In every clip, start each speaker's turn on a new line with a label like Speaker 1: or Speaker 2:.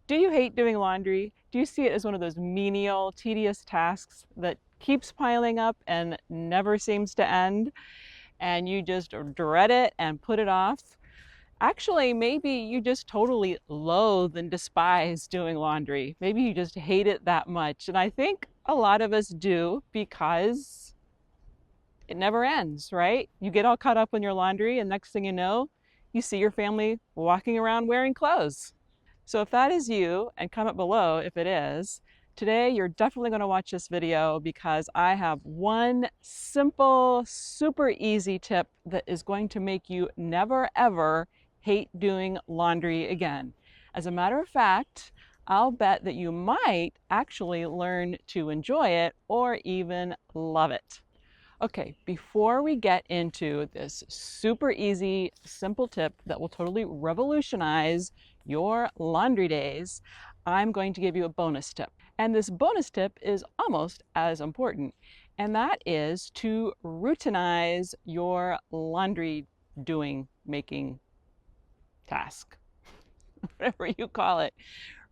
Speaker 1: Do you hate doing laundry? Do you see it as one of those menial, tedious tasks that keeps piling up and never seems to end, and you just dread it and put it off? Actually, maybe you just totally loathe and despise doing laundry. Maybe you just hate it that much. And I think a lot of us do because it never ends, right? You get all caught up in your laundry, and next thing you know, you see your family walking around wearing clothes. So if that is you, and comment below if it is, today you're definitely going to watch this video because I have one simple, super easy tip that is going to make you never ever hate doing laundry again. As a matter of fact, I'll bet that you might actually learn to enjoy it or even love it. Okay, before we get into this super easy, simple tip that will totally revolutionize your laundry days, I'm going to give you a bonus tip. And this bonus tip is almost as important, and that is to routinize your laundry doing, making task, whatever you call it.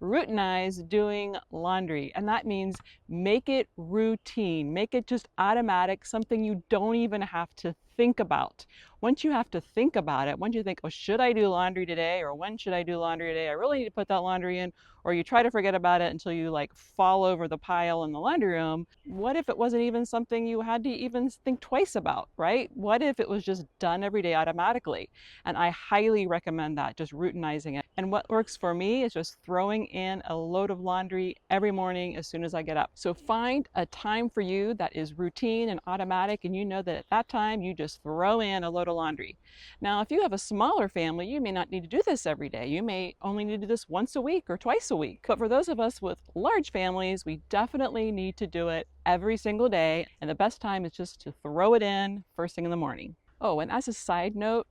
Speaker 1: Routinize doing laundry. And that means make it routine, make it just automatic, something you don't even have to think about. Once you have to think about it, once you think, oh, should I do laundry today? Or when should I do laundry today? I really need to put that laundry in. Or you try to forget about it until you like fall over the pile in the laundry room. What if it wasn't even something you had to even think twice about, right? What if it was just done every day automatically? And I highly recommend that, just routinizing it. And what works for me is just throwing in a load of laundry every morning as soon as I get up. So find a time for you that is routine and automatic, and you know that at that time you just throw in a load of laundry. Now, if you have a smaller family, you may not need to do this every day. You may only need to do this once a week or twice a week. But for those of us with large families, we definitely need to do it every single day. And the best time is just to throw it in first thing in the morning. Oh, and as a side note,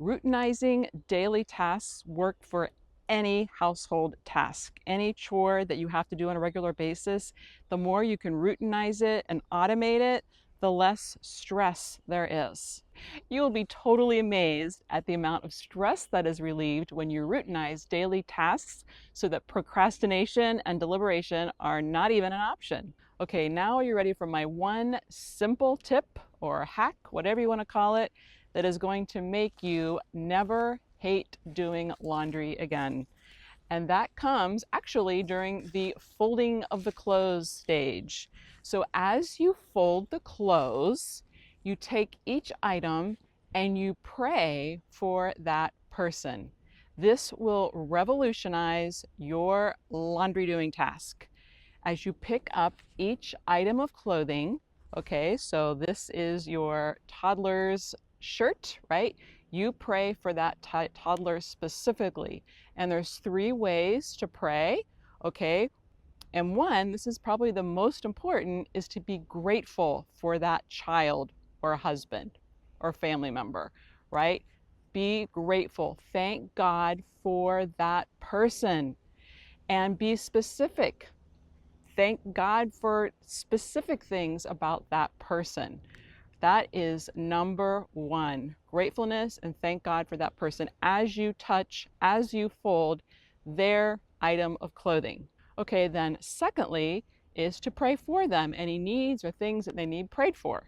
Speaker 1: routinizing daily tasks work for any household task, any chore that you have to do on a regular basis. The more you can routinize it and automate it, the less stress there is. You will be totally amazed at the amount of stress that is relieved when you routinize daily tasks so that procrastination and deliberation are not even an option. Okay, now are you ready for my one simple tip or hack, whatever you want to call it, that is going to make you never hate doing laundry again? And that comes actually during the folding of the clothes stage. So as you fold the clothes, you take each item and you pray for that person. This will revolutionize your laundry doing task. As you pick up each item of clothing, okay, so this is your toddler's shirt, right? You pray for that toddler specifically. And there's three ways to pray, okay? And one, this is probably the most important, is to be grateful for that child or husband or family member, right? Be grateful. Thank God for that person and be specific. Thank God for specific things about that person. That is number one. Gratefulness and thank God for that person as you touch, as you fold their item of clothing. Okay, then secondly is to pray for them, any needs or things that they need prayed for.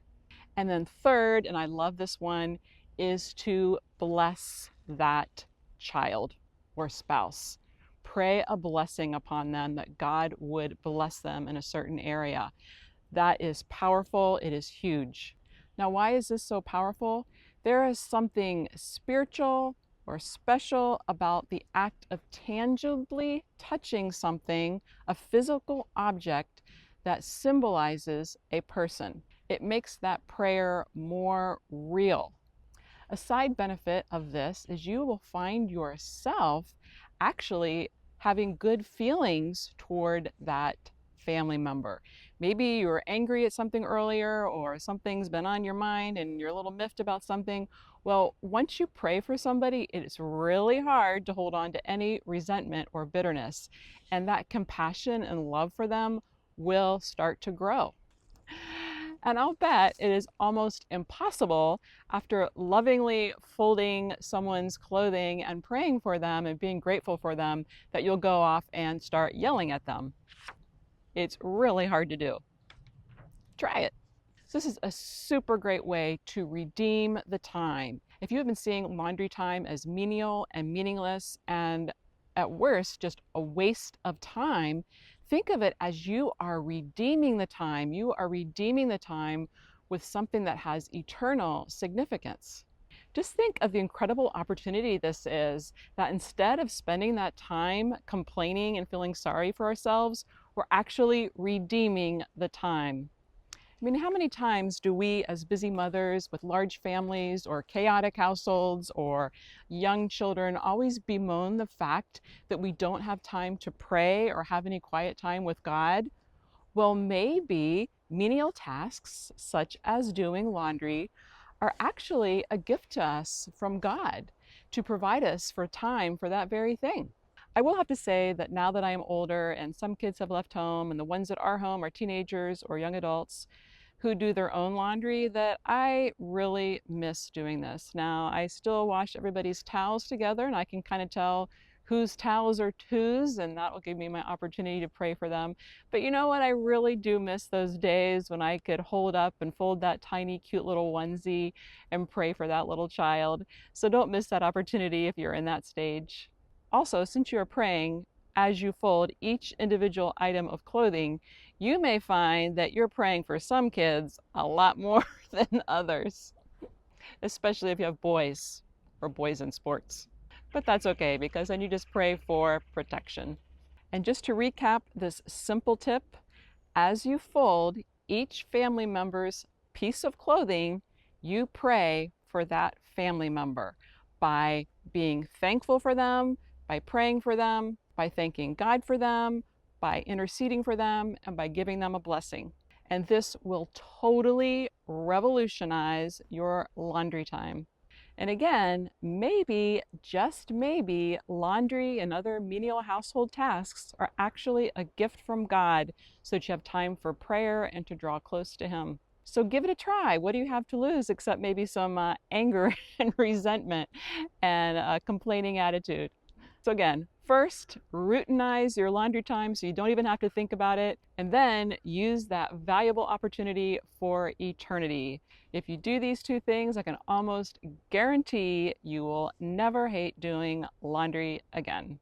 Speaker 1: And then third, and I love this one, is to bless that child or spouse. Pray a blessing upon them, that God would bless them in a certain area. That is powerful. It is huge. Now, why is this so powerful? There is something spiritual or special about the act of tangibly touching something, a physical object that symbolizes a person. It makes that prayer more real. A side benefit of this is you will find yourself actually having good feelings toward that family member. Maybe you were angry at something earlier, or something's been on your mind and you're a little miffed about something. Well, once you pray for somebody, it is really hard to hold on to any resentment or bitterness. And that compassion and love for them will start to grow. And I'll bet it is almost impossible after lovingly folding someone's clothing and praying for them and being grateful for them that you'll go off and start yelling at them. It's really hard to do. Try it. So this is a super great way to redeem the time. If you have been seeing laundry time as menial and meaningless and at worst just a waste of time, think of it as you are redeeming the time. You are redeeming the time with something that has eternal significance. Just think of the incredible opportunity this is, that instead of spending that time complaining and feeling sorry for ourselves, we're actually redeeming the time. I mean, how many times do we, as busy mothers with large families or chaotic households or young children, always bemoan the fact that we don't have time to pray or have any quiet time with God? Well, maybe menial tasks such as doing laundry are actually a gift to us from God to provide us for time for that very thing. I will have to say that now that I am older and some kids have left home and the ones that are home are teenagers or young adults who do their own laundry, that I really miss doing this. Now, I still wash everybody's towels together and I can kind of tell whose towels are whose, and that will give me my opportunity to pray for them. But you know what? I really do miss those days when I could hold up and fold that tiny, cute little onesie and pray for that little child. So don't miss that opportunity if you're in that stage. Also, since you are praying, as you fold each individual item of clothing, you may find that you're praying for some kids a lot more than others, especially if you have boys or boys in sports. But that's okay because then you just pray for protection. And just to recap this simple tip, as you fold each family member's piece of clothing, you pray for that family member by being thankful for them, by praying for them, by thanking God for them, by interceding for them, and by giving them a blessing. And this will totally revolutionize your laundry time. And again, maybe, just maybe, laundry and other menial household tasks are actually a gift from God so that you have time for prayer and to draw close to Him. So give it a try. What do you have to lose except maybe some anger and resentment and a complaining attitude? So again, first, routinize your laundry time so you don't even have to think about it, and then use that valuable opportunity for eternity. If you do these two things, I can almost guarantee you will never hate doing laundry again.